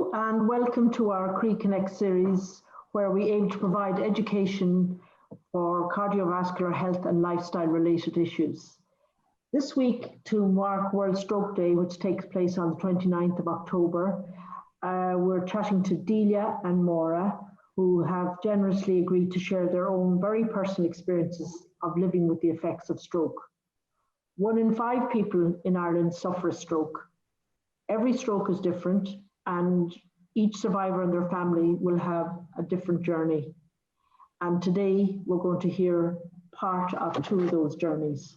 Hello and welcome to our Croí Connect series, where we aim to provide education for cardiovascular health and lifestyle related issues. This week, to mark World Stroke Day, which takes place on the 29th of October, we're chatting to Delia and Maura, who have generously agreed to share their own very personal experiences of living with the effects of stroke. 1 in 5 people in Ireland suffer a stroke. Every stroke is different, and each survivor and their family will have a different journey. And today we're going to hear part of 2 of those journeys.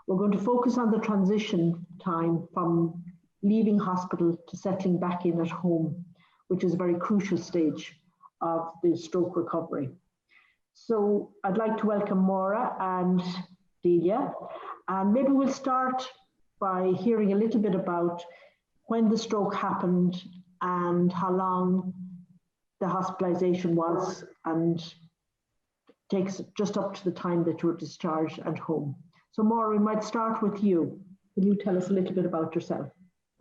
We're going to focus on the transition time from leaving hospital to settling back in at home, which is a very crucial stage of the stroke recovery. So I'd like to welcome Maura and Delia, and maybe we'll start by hearing a little bit about when the stroke happened and how long the hospitalization was, and takes just up to the time that you were discharged at home. So Maura, we might start with you. Can you tell us a little bit about yourself?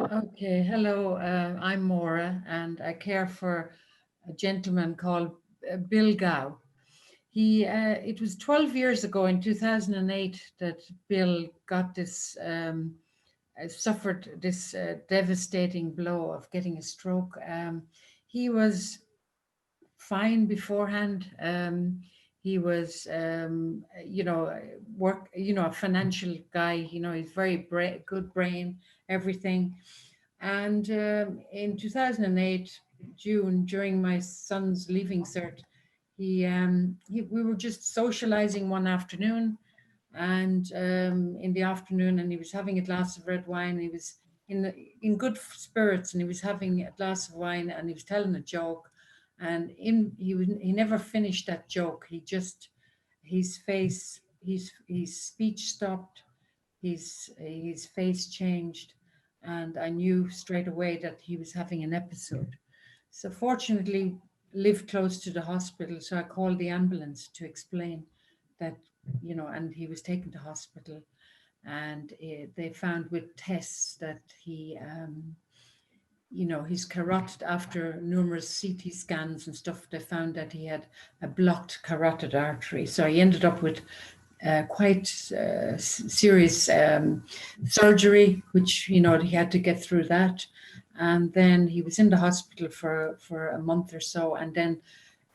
Okay, hello, I'm Maura, and I care for a gentleman called Bill Gow. It was 12 years ago in 2008 that Bill got this, suffered this devastating blow of getting a stroke. He was fine beforehand. He was, a financial guy. He's very good brain, everything. And in 2008, June, during my son's leaving cert, we were just socializing one afternoon, and in the afternoon, and he was having a glass of red wine. He was in good spirits, and he was having a glass of wine, and he was telling a joke, and he never finished that joke. His speech stopped, his face changed, and I knew straight away that he was having an episode. So fortunately, lived close to the hospital, so I called the ambulance to explain that, and he was taken to hospital, and they found with tests that he, his carotid, after numerous CT scans and stuff, they found that he had a blocked carotid artery. So he ended up with quite serious surgery, which, he had to get through that. And then he was in the hospital for a month or so, and then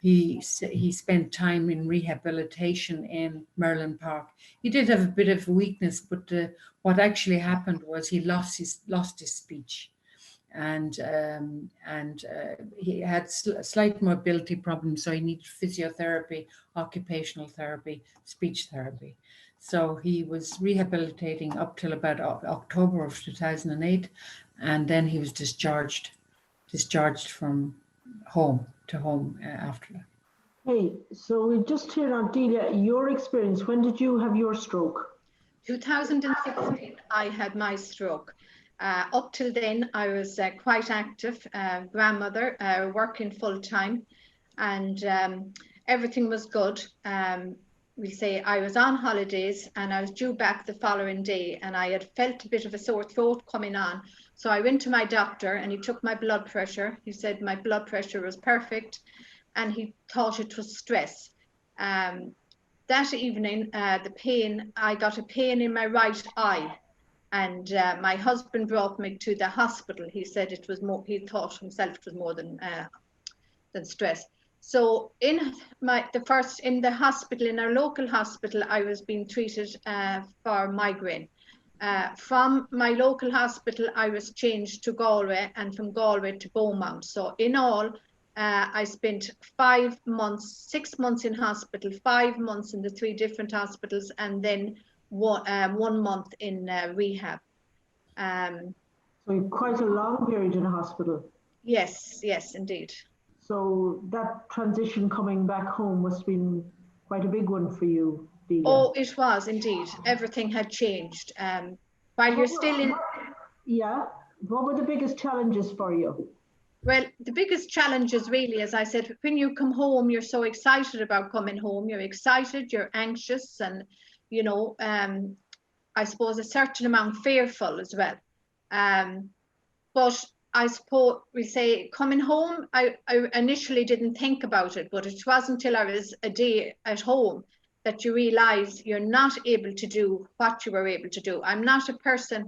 he spent time in rehabilitation in Merlin Park. He did have a bit of weakness, but what actually happened was he lost his speech, and he had slight mobility problems, so he needed physiotherapy, occupational therapy, speech therapy. So he was rehabilitating up till about October of 2008, and then he was discharged from home to home after that. Hey, so we just heard on Delia, your experience. When did you have your stroke? 2016, I had my stroke. Up till then, I was quite active, grandmother, working full time, and everything was good. We say I was on holidays and I was due back the following day, and I had felt a bit of a sore throat coming on. So I went to my doctor and he took my blood pressure. He said my blood pressure was perfect and he thought it was stress. That evening, I got a pain in my right eye, and my husband brought me to the hospital. He said it was more, he thought himself it was more than stress. So in the hospital, in our local hospital, I was being treated for migraine. From my local hospital, I was changed to Galway, and from Galway to Beaumont. So in all, I spent 6 months in hospital, 5 months in the 3 different hospitals, and then 1 month in rehab. So quite a long period in a hospital. Yes, indeed. So that transition coming back home must have been quite a big one for you, Delia. Oh, it was indeed. Everything had changed. While you're still in... Yeah, what were the biggest challenges for you? Well, the biggest challenge is really, as I said, when you come home, you're so excited about coming home. You're excited, you're anxious, and, I suppose a certain amount fearful as well. But I suppose we say coming home, I initially didn't think about it, but it wasn't until I was a day at home that you realize you're not able to do what you were able to do. I'm not a person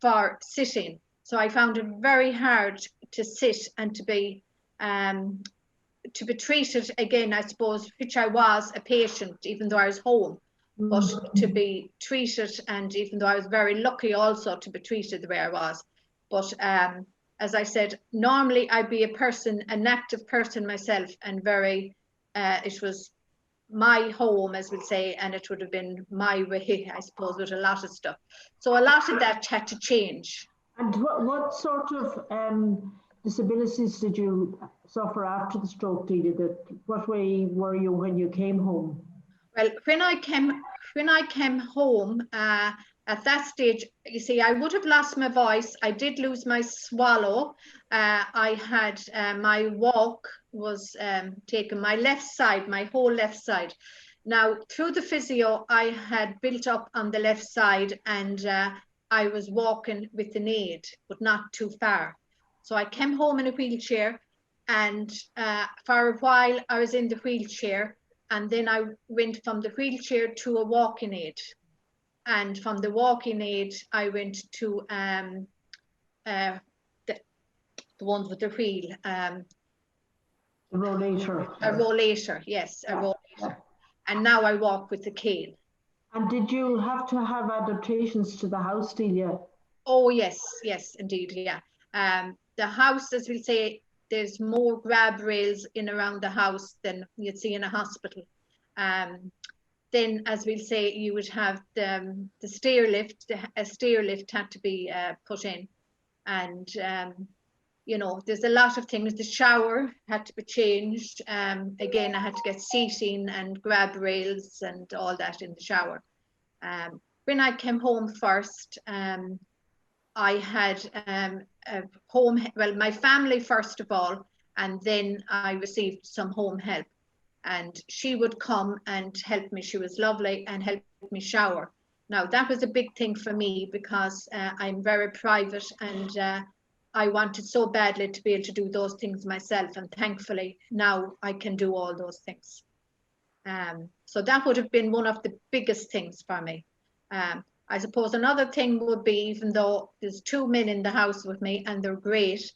for sitting, so I found it very hard to sit and to be treated again, I suppose, which I was a patient, even though I was home, but to be treated, and even though I was very lucky also to be treated the way I was. But as I said, normally I'd be a person, an active person myself, and very, it was my home, as we'll say, and it would have been my way, I suppose, with a lot of stuff. So a lot of that had to change. And what sort of disabilities did you suffer after the stroke, Delia? What way were you when you came home? Well, when I came home, at that stage, you see, I would have lost my voice. I did lose my swallow. I had my walk was taken, my left side, my whole left side. Now, through the physio, I had built up on the left side, and I was walking with an aid, but not too far. So I came home in a wheelchair, and for a while I was in the wheelchair, and then I went from the wheelchair to a walking aid. And from the walking aid, I went to the ones with the wheel. The rollator. A rollator, yes, a rollator. Yeah. And now I walk with the cane. And did you have to have adaptations to the house, Delia? Oh, yes, indeed, yeah. The house, as we say, there's more grab rails in around the house than you'd see in a hospital. Then, as we'll say, you would have the stair lift. A stair lift had to be put in, and you know, there's a lot of things. The shower had to be changed. Again, I had to get seating and grab rails and all that in the shower. When I came home first, I had a home. Well, my family first of all, and then I received some home help. And she would come and help me. She was lovely and helped me shower. Now, that was a big thing for me because I'm very private, and I wanted so badly to be able to do those things myself. And thankfully, now I can do all those things. So that would have been one of the biggest things for me. I suppose another thing would be, even though there's 2 men in the house with me and they're great,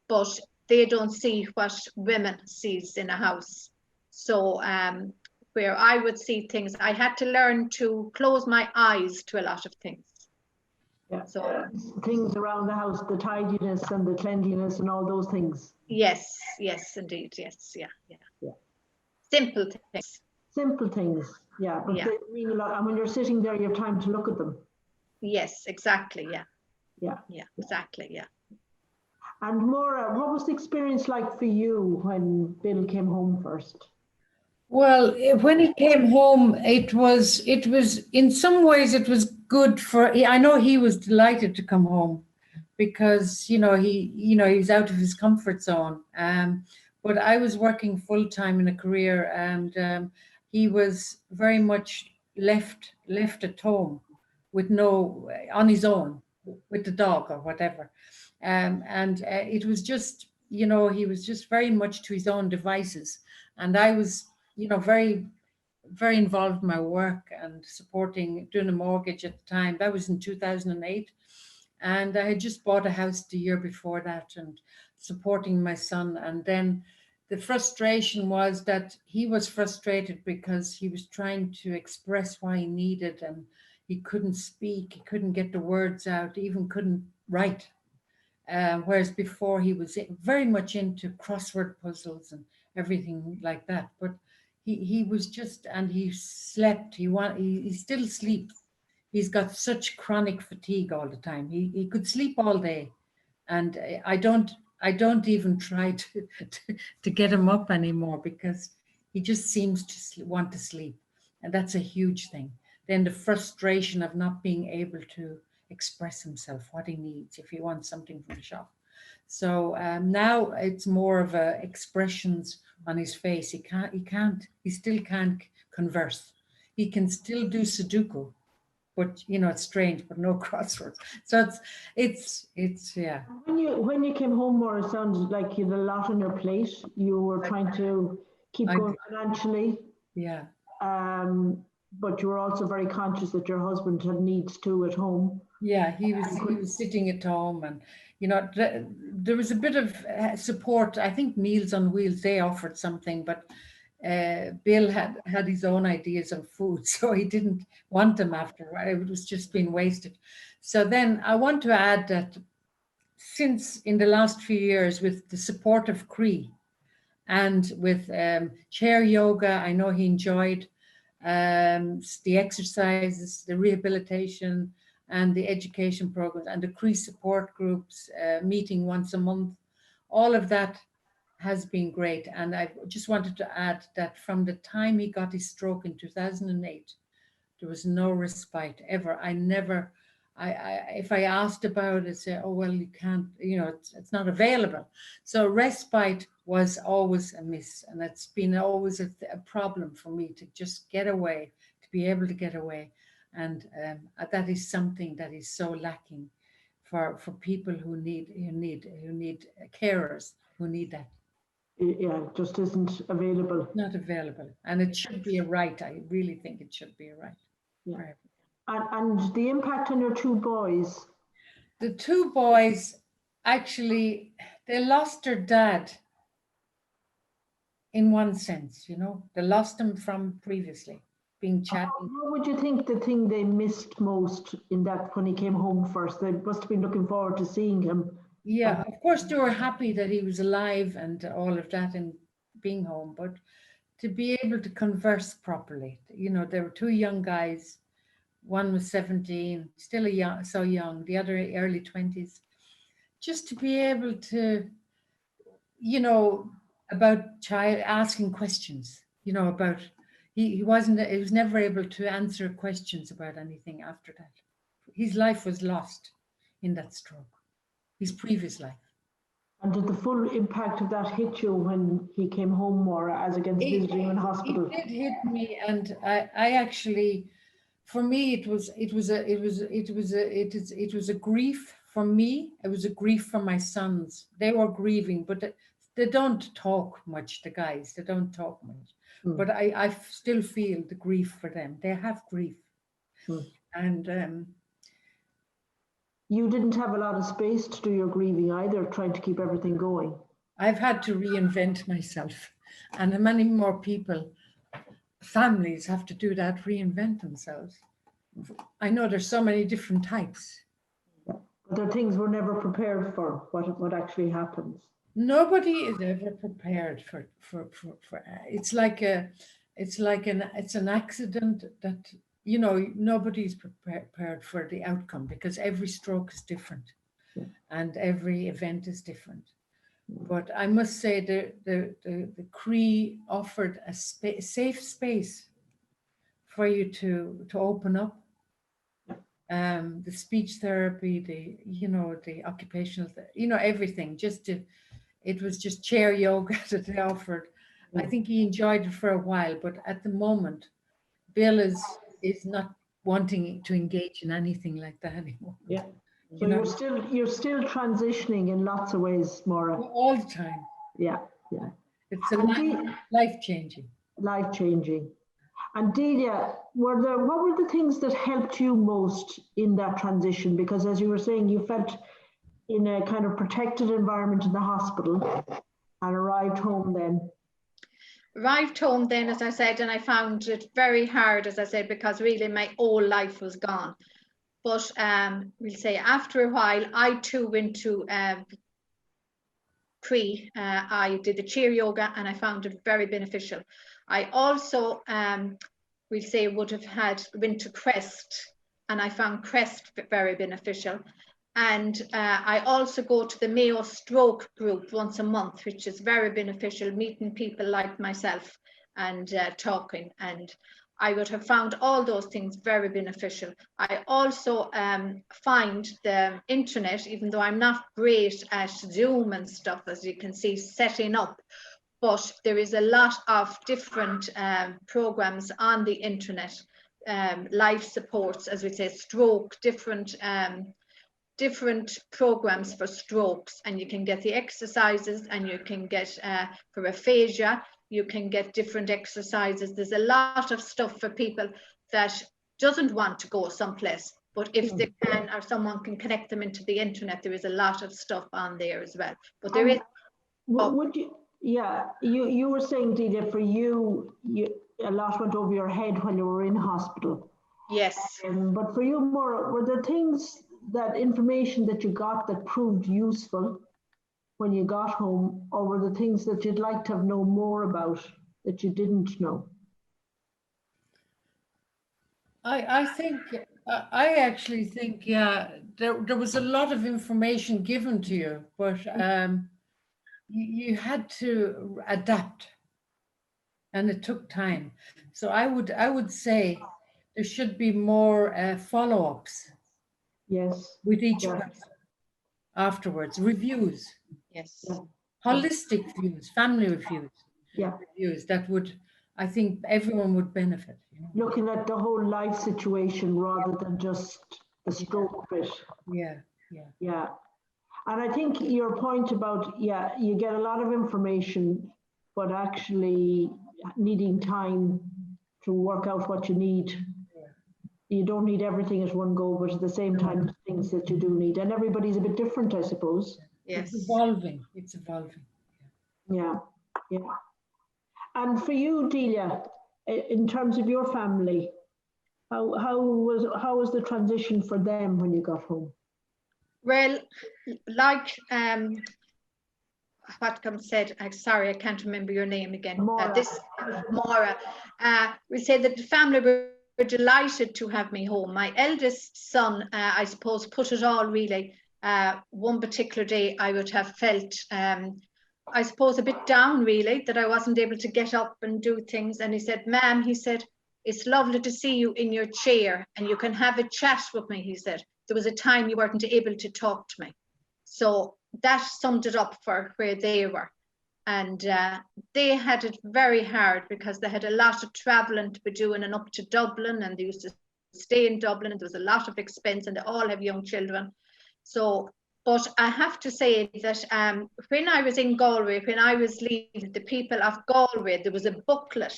but they don't see what women sees in a house. So where I would see things, I had to learn to close my eyes to a lot of things. Yeah. So things around the house, the tidiness and the cleanliness and all those things. Yes, indeed, yes, yeah. Simple things. Simple things, yeah. But they mean a lot. And when you're sitting there, you have time to look at them. Yes, exactly, yeah. Yeah, exactly, yeah. And Maura, what was the experience like for you when Bill came home first? Well, when he came home, it was in some ways it was good for. I know he was delighted to come home because he's out of his comfort zone. But I was working full time in a career, and he was very much left at home with on his own with the dog or whatever, and it was just he was just very much to his own devices, and I was very, very involved in my work and doing a mortgage at the time. That was in 2008. And I had just bought a house the year before that and supporting my son. And then the frustration was that he was frustrated because he was trying to express what he needed and he couldn't speak, he couldn't get the words out, even couldn't write. Whereas before he was very much into crossword puzzles and everything like that. But he was just, and he slept. He still sleeps. He's got such chronic fatigue all the time. He could sleep all day, and I don't even try to get him up anymore because he just seems to want to sleep, and that's a huge thing. Then the frustration of not being able to express himself, what he needs, if he wants something from the shop. So now it's more of expressions on his face. He still can't converse. He can still do Sudoku, but you know, it's strange, but no crosswords. So it's yeah. When you came home, more, it sounded like you had a lot on your plate. You were trying to keep going financially. Yeah. But you were also very conscious that your husband had needs too at home. Yeah, he was sitting at home, and you know, there was a bit of support. I think Meals on Wheels, they offered something, but Bill had his own ideas on food, so he didn't want them after. It was just being wasted. So then I want to add that since in the last few years, with the support of Croí and with chair yoga, I know he enjoyed the exercises, the rehabilitation, and the education programs, and the Croí support groups meeting once a month. All of that has been great. And I just wanted to add that from the time he got his stroke in 2008, there was no respite ever. If I asked about it, say, oh, well, you can't, you know, it's not available. So respite was always a miss. And it's been always a problem for me to just get away, to be able to get away. And that is something that is so lacking for people who need carers who need that. Yeah, it just isn't available. Not available. And it should be a right. I really think it should be a right. Yeah. And the impact on your two boys? The two boys, actually, they lost their dad in one sense, you know. They lost him from previously being chatting. What would you think the thing they missed most in that when he came home first? They must have been looking forward to seeing him. Yeah, of course they were happy that he was alive and all of that and being home, but to be able to converse properly, you know, there were two young guys. One was 17, still so young, the other early 20s. Just to be able to, you know, about asking questions, you know, about, he was never able to answer questions about anything after that. His life was lost in that stroke, his previous life. And did the full impact of that hit you when he came home more as against visiting in hospital? It did hit me, and I actually, for me, it was a grief for me. It was a grief for my sons. They were grieving, but they don't talk much. The guys, they don't talk much. But I still feel the grief for them. They have grief, and you didn't have a lot of space to do your grieving either, trying to keep everything going. I've had to reinvent myself, and many more people, families have to do that, reinvent themselves. I know there's so many different types. But there are things we're never prepared for, what actually happens. Nobody is ever prepared for it's an accident that, you know, nobody's prepared for the outcome, because every stroke is different and every event is different. But I must say the Croí offered a safe space for you to open up. The speech therapy, the occupational, everything. It was just chair yoga that they offered. I think he enjoyed it for a while, but at the moment, Bill is not wanting to engage in anything like that anymore. Yeah. So you're still transitioning in lots of ways, Maura. All the time. Yeah. It's life-changing. Life-changing. And Delia, what were the things that helped you most in that transition? Because as you were saying, you felt in a kind of protected environment in the hospital and arrived home then. Arrived home then, as I said, and I found it very hard, as I said, because really my whole life was gone. But we'll say after a while, I too went to Croí. I did the chair yoga and I found it very beneficial. I also, we'll say, would have went to Crest, and I found Crest very beneficial. And I also go to the Mayo Stroke group once a month, which is very beneficial, meeting people like myself and talking. And I would have found all those things very beneficial. I also find the internet, even though I'm not great at Zoom and stuff, as you can see, setting up, but there is a lot of different programs on the internet life supports, as we say, stroke, different programs for strokes, and you can get the exercises, and you can get for aphasia, you can get different exercises. There's a lot of stuff for people that doesn't want to go someplace, but if they can, or someone can connect them into the internet, there is a lot of stuff on there as well. But there is. Would you? Yeah, you were saying, Delia, for you, a lot went over your head when you were in hospital. Yes. But for you, Maura, were there things, that information that you got that proved useful when you got home, or were there things that you'd like to have known more about that you didn't know? I think, I actually think, yeah, there was a lot of information given to you, but you had to adapt, and it took time. So I would say there should be more follow-ups. Yes. With each person afterwards, reviews. Yes. Yeah. Holistic views, family reviews. Yeah. Reviews that would, I think everyone would benefit. You know? Looking at the whole life situation rather than just the stroke bit. Yeah. Yeah. And I think your point about, you get a lot of information, but actually needing time to work out what you need. You don't need everything at one go, but at the same time, there's things that you do need. And everybody's a bit different, I suppose. Yes. It's evolving. It's evolving. Yeah. And for you, Delia, in terms of your family, how was the transition for them when you got home? Well, like what comes said, I'm sorry, I can't remember your name again. Maura. Maura. We said that the family were delighted to have me home. My eldest son, I suppose, put it all really. One particular day I would have felt, I suppose, a bit down really, that I wasn't able to get up and do things. And he said, "Ma'am," he said, "it's lovely to see you in your chair and you can have a chat with me," he said. "There was a time you weren't able to talk to me." So that summed it up for where they were. And they had it very hard because they had a lot of traveling to be doing, and up to Dublin, and they used to stay in Dublin, and there was a lot of expense, and they all have young children. So, but I have to say that when I was in Galway, when I was leaving, the people of Galway, there was a booklet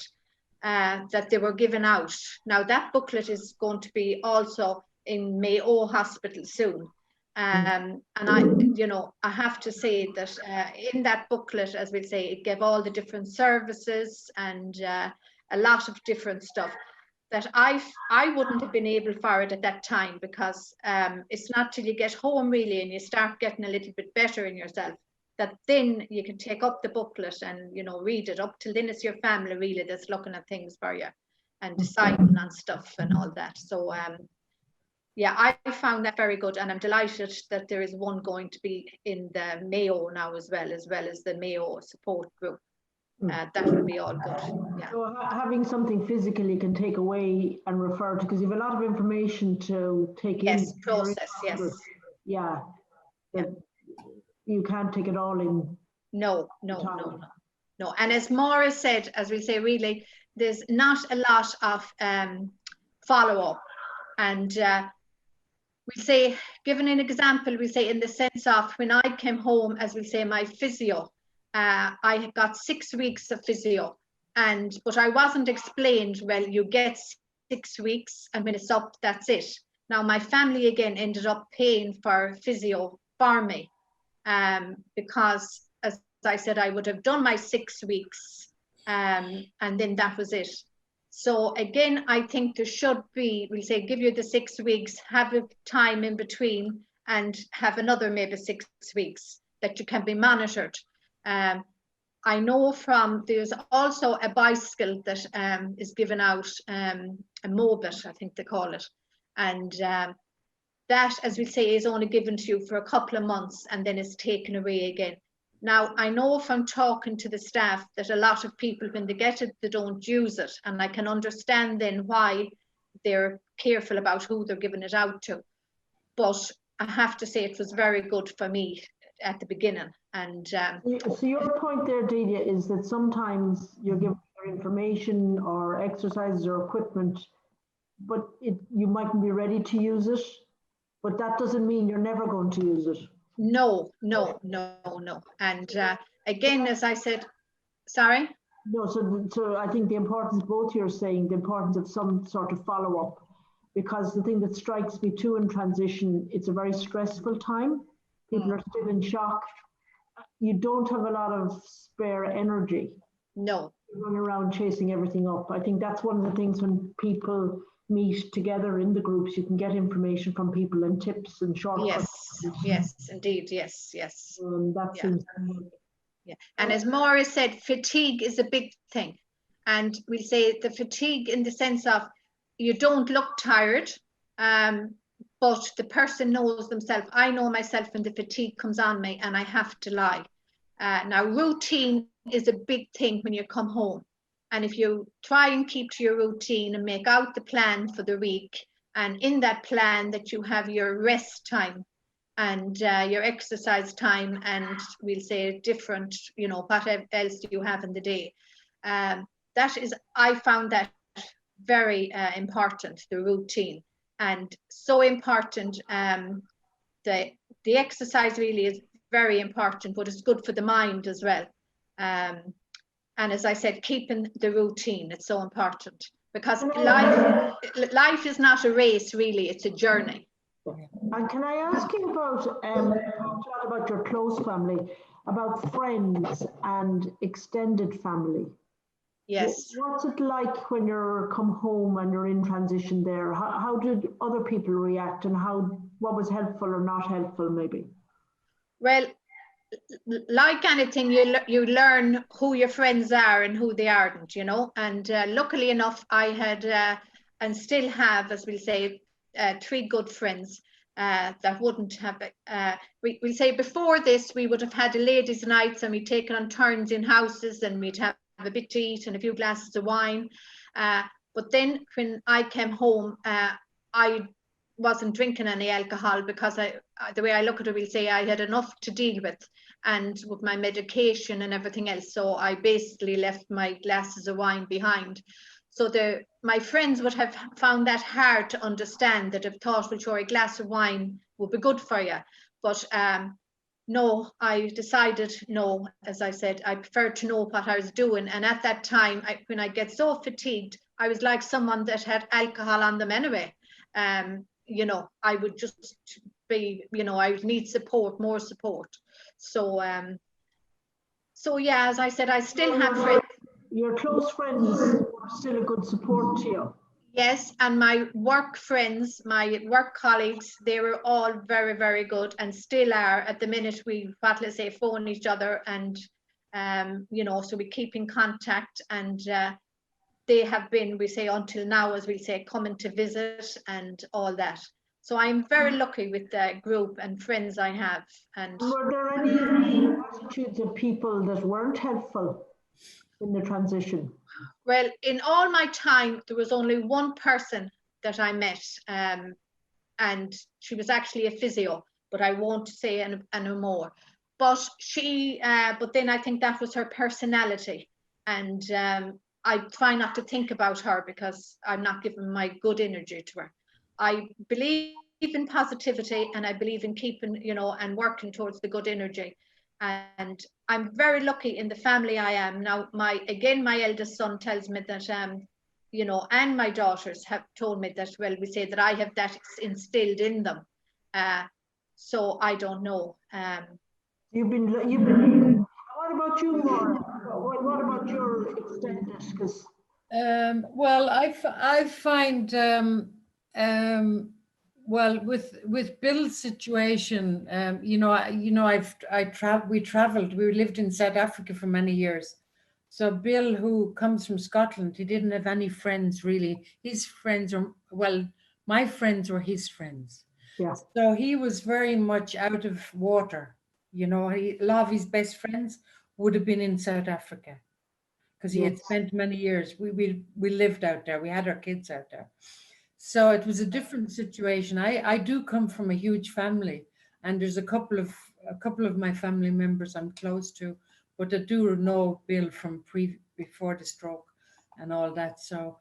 that they were giving out. Now that booklet is going to be also in Mayo Hospital soon. And I have to say that in that booklet, as we'll say, it gave all the different services and a lot of different stuff that I wouldn't have been able for it at that time, because it's not till you get home really and you start getting a little bit better in yourself that then you can take up the booklet and read it. Up till then it's your family really that's looking at things for you and deciding on stuff and all that. So yeah, I found that very good, and I'm delighted that there is one going to be in the Mayo now as well as the Mayo support group. That will be all good. Yeah. So having something physical you can take away and refer to, because you have a lot of information to take in. Yes, process, yes. Yeah. You can't take it all in. No. And as Maura said, as we say, really, there's not a lot of follow-up. And we say, given an example, we say in the sense of when I came home, as we say, my physio, I got 6 weeks of physio, but I wasn't explained, well, you get 6 weeks and when it's up, that's it. Now my family again ended up paying for physio for me, because as I said, I would have done my 6 weeks and then that was it. So again, I think there should be, we'll say, give you the 6 weeks, have a time in between and have another maybe 6 weeks that you can be monitored. I know there's also a bicycle that is given out, a Mobit, I think they call it. And that, as we say, is only given to you for a couple of months and then it's taken away again. Now, I know from talking to the staff that a lot of people, when they get it, they don't use it. And I can understand then why they're careful about who they're giving it out to. But I have to say it was very good for me at the beginning. And so your point there, Delia, is that sometimes you're given information or exercises or equipment but you mightn't be ready to use it, but that doesn't mean you're never going to use it. No. And again, as I said, sorry? No, so I think the importance, both you're saying, the importance of some sort of follow-up, because the thing that strikes me too in transition, it's a very stressful time. People are still in shock. You don't have a lot of spare energy. No. You run around chasing everything up. I think that's one of the things when people meet together in the groups, you can get information from people and tips and shortcuts. Yes, indeed, yes. That seems to work. Yeah, and as Maura said, fatigue is a big thing. And we'll say the fatigue in the sense of you don't look tired, but the person knows themselves. I know myself when the fatigue comes on me and I have to lie. Now, routine is a big thing when you come home. And if you try and keep to your routine and make out the plan for the week, and in that plan that you have your rest time, and your exercise time, and we'll say different, what else do you have in the day? That is, I found that very important, the routine, and so important. The exercise really is very important, but it's good for the mind as well. And as I said, keeping the routine, it's so important, because life is not a race, really, it's a journey. And can I ask you about, about your close family, about friends and extended family? Yes. What's it like when you come home and you're in transition there? How did other people react, and what was helpful or not helpful maybe? Well, like anything, you learn who your friends are and who they aren't, and luckily enough, I had and still have, as we'll say, 3 good friends that wouldn't have, we'll say before this, we would have had a ladies' nights and we'd taken on turns in houses and we'd have a bit to eat and a few glasses of wine. But then when I came home, I wasn't drinking any alcohol, because the way I look at it, we'll say I had enough to deal with, and with my medication and everything else. So I basically left my glasses of wine behind. So my friends would have found that hard to understand, that have thought, well, sure, a glass of wine would be good for you. But no, I decided no, as I said, I preferred to know what I was doing. And at that time, when I get so fatigued, I was like someone that had alcohol on them anyway. I would just be, I would need support, more support. So yeah, as I said, I still have friends. Your close friends are still a good support to you. Yes, and my work friends, my work colleagues, they were all very, very good, and still are at the minute. We, let's say, phone each other, and so we keep in contact, and they have been, we say, until now, as we say, coming to visit and all that. So I'm very lucky with the group and friends I have. And were there any attitudes of people that weren't helpful in the transition? Well, in all my time, there was only one person that I met, and she was actually a physio, but I won't say any more. But but then I think that was her personality, and I try not to think about her, because I'm not giving my good energy to her. I believe in positivity, and I believe in keeping, and working towards the good energy. And I'm very lucky in the family I am now. My eldest son tells me that, and my daughters have told me that, well, we say that I have that instilled in them. So I don't know. You've been. What about you, Maura? What about your extended? Well, I find well, with Bill's situation, we traveled. We lived in South Africa for many years. So Bill, who comes from Scotland, he didn't have any friends really. His friends my friends were his friends. Yeah. So he was very much out of water. A lot of his best friends would have been in South Africa, because he had spent many years. We lived out there. We had our kids out there. So it was a different situation. I do come from a huge family, and there's a couple of my family members I'm close to, but I do know Bill from before the stroke and all that. So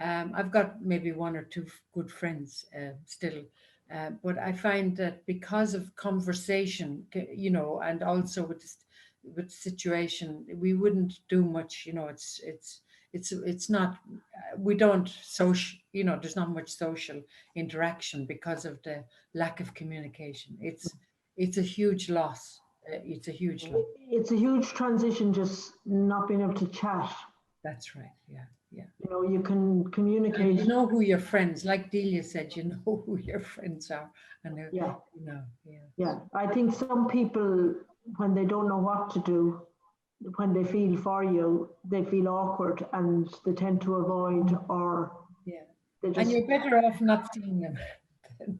I've got maybe one or two good friends still, but I find that because of conversation, and also with situation, we wouldn't do much. It's not. We don't social. There's not much social interaction because of the lack of communication. It's a huge loss. It's a huge loss. It's a huge transition, just not being able to chat. That's right. Yeah. Yeah. You can And communicate. you know who your friends, like Delia said, you know who your friends are. And Yeah. Yeah. Yeah. I think some people, when they don't know what to do, when they feel for you, they feel awkward and they tend to avoid, or Yeah. they And just you're better off not seeing them.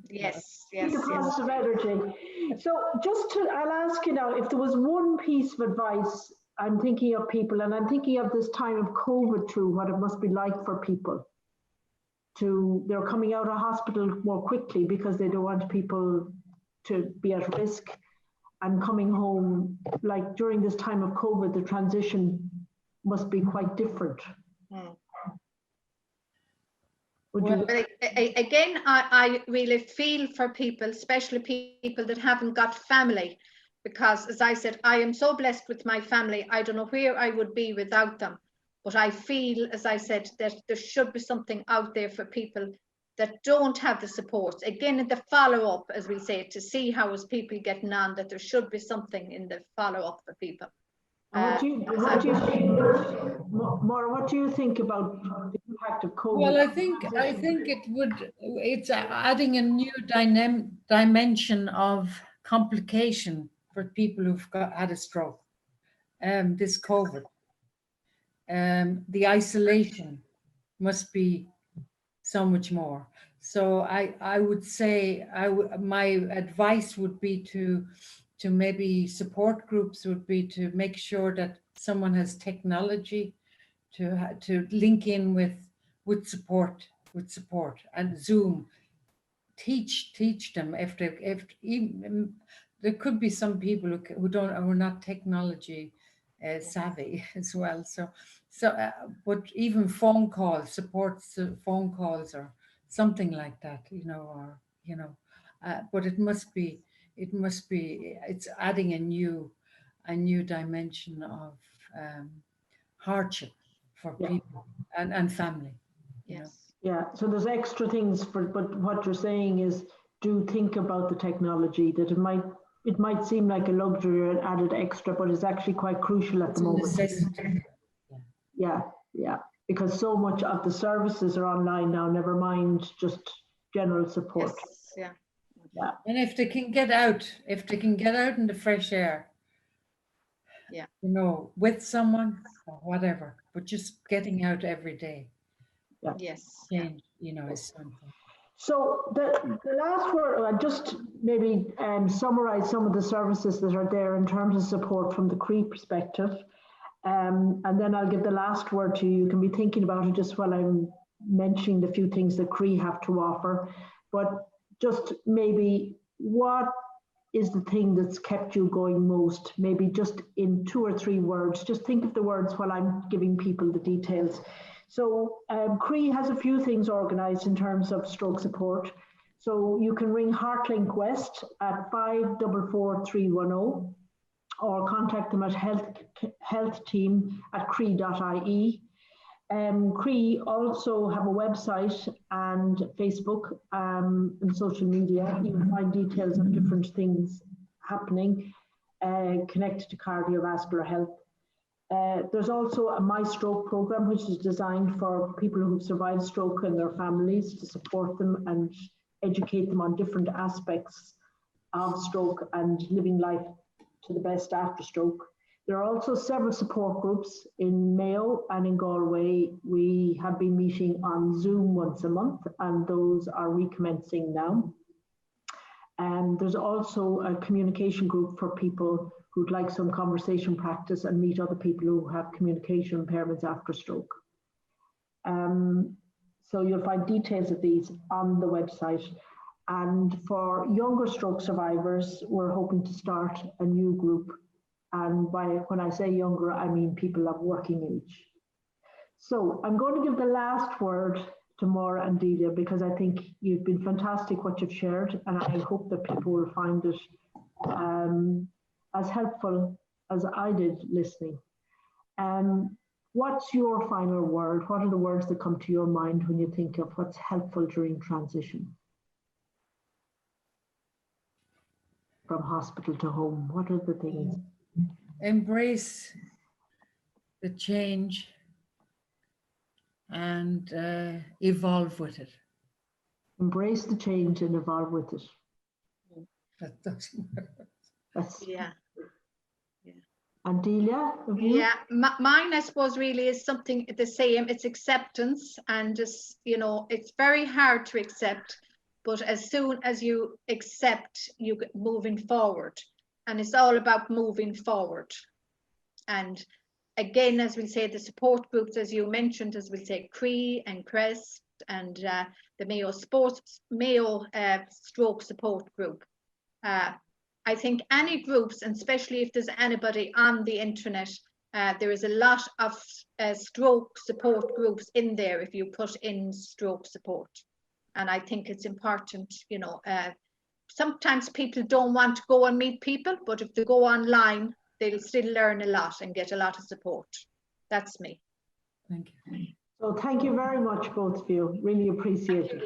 Yes, keep the yes, yes. positive energy. So I'll ask you now, if there was one piece of advice, I'm thinking of people, and I'm thinking of this time of COVID too, what it must be like for people they're coming out of hospital more quickly because they don't want people to be at risk, and coming home, like during this time of COVID, the transition must be quite different. Mm. Well, But again, I really feel for people, especially people that haven't got family, because as I said, I am so blessed with my family. I don't know where I would be without them. But I feel, as I said, that there should be something out there for people that don't have the supports. Again, in the follow-up, as we say, to see how is people getting on, that there should be something in the follow-up for people. What do you think, Maura, what do you think about the impact of COVID? well, I think it's adding a new dimension of complication for people who've had a stroke. This COVID, the isolation must be so much more. So I would say my advice would be to maybe support groups would be to make sure that someone has technology to link in with support and Zoom. Teach them if even there could be some people who are not technology savvy as well. But even phone calls, phone calls or something like that, but it's adding a new dimension of hardship for people and family. Yes. Yeah, so there's extra things but what you're saying is, do think about the technology, that it might seem like a luxury or an added extra, but it's actually quite crucial at the moment. Necessity. Yeah, because so much of the services are online now, never mind just general support. Yes, yeah. And if they can get out in the fresh air, with someone or whatever, but just getting out every day. Yes. Change, is something. So the last word, I just maybe summarize some of the services that are there in terms of support from the Croí perspective. And then I'll give the last word to you. You can be thinking about it just while I'm mentioning the few things that Croí have to offer. But just maybe, what is the thing that's kept you going most? Maybe just in 2 or 3 words. Just think of the words while I'm giving people the details. So Croí has a few things organised in terms of stroke support. So you can ring HeartLink West at 544310 or contact them at healthteam@croí.ie. Croí also have a website and Facebook and social media. You can find details of different things happening connected to cardiovascular health. There's also a My Stroke program, which is designed for people who've survived stroke and their families, to support them and educate them on different aspects of stroke and living life to the best after stroke. There are also several support groups in Mayo and in Galway. We have been meeting on Zoom once a month, and those are recommencing now. And there's also a communication group for people who'd like some conversation practice and meet other people who have communication impairments after stroke. So you'll find details of these on the website. And for younger stroke survivors, we're hoping to start a new group. And when I say younger, I mean people of working age. So I'm going to give the last word to Maura and Delia, because I think you've been fantastic what you've shared, and I hope that people will find it as helpful as I did listening. What's your final word? What are the words that come to your mind when you think of what's helpful during transition from hospital to home? What are the things? Embrace the change and evolve with it. Embrace the change and evolve with it. That doesn't work. That's, Yeah. and Delia, have you? Yeah, mine, I suppose, really is something the same. It's acceptance, and just, you know, it's very hard to accept, but as soon as you accept, you get moving forward, and it's all about moving forward. And again, as we say, the support groups, as you mentioned, as we say, Croí and Crest and the Mayo Stroke Support Group. I think any groups, and especially if there's anybody on the internet, there is a lot of stroke support groups in there if you put in stroke support. And I think it's important, you know, sometimes people don't want to go and meet people, but if they go online, they'll still learn a lot and get a lot of support. That's me. Thank you. So thank you very much, both of you. Really appreciate it.